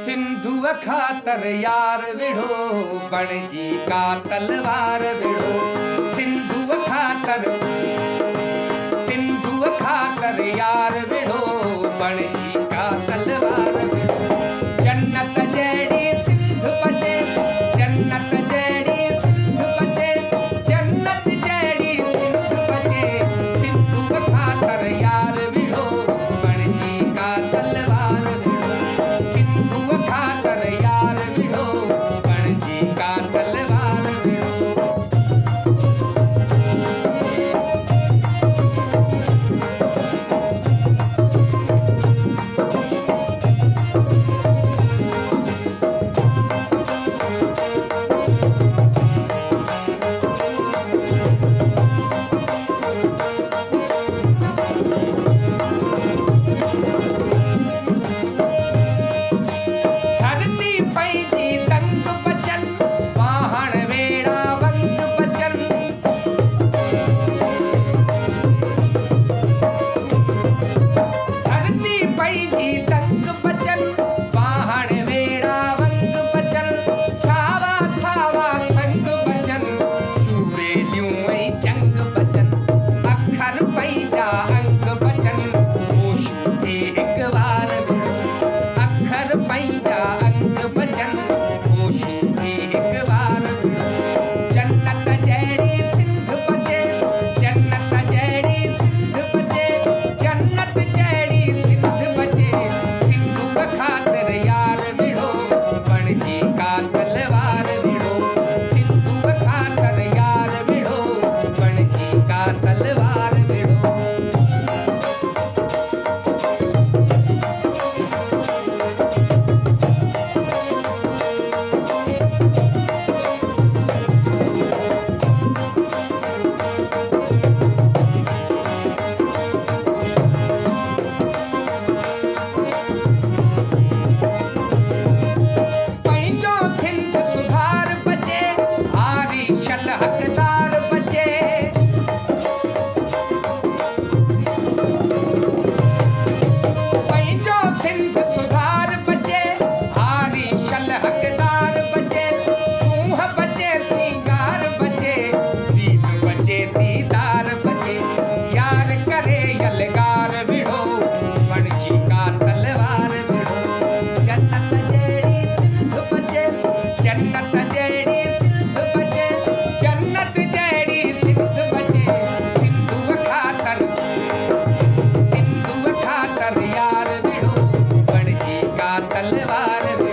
सिंधु खातर यार विढ़ो बणजी का तलवार विढ़ो। सिंधु खातर यार विढ़ो बणजी का तलवार विढ़ो। जन्नत जहिड़ी सिंध बचे, जन्नत जहिड़ी सिंध बचे, जन्नत जहिड़ी सिंध बचे। सिंधु खातर यार विढ़ो बणजी का तलवार विढ़ो। सिंधु खातर यार विढ़ो बणजी का तलवार विढ़ो। तलवार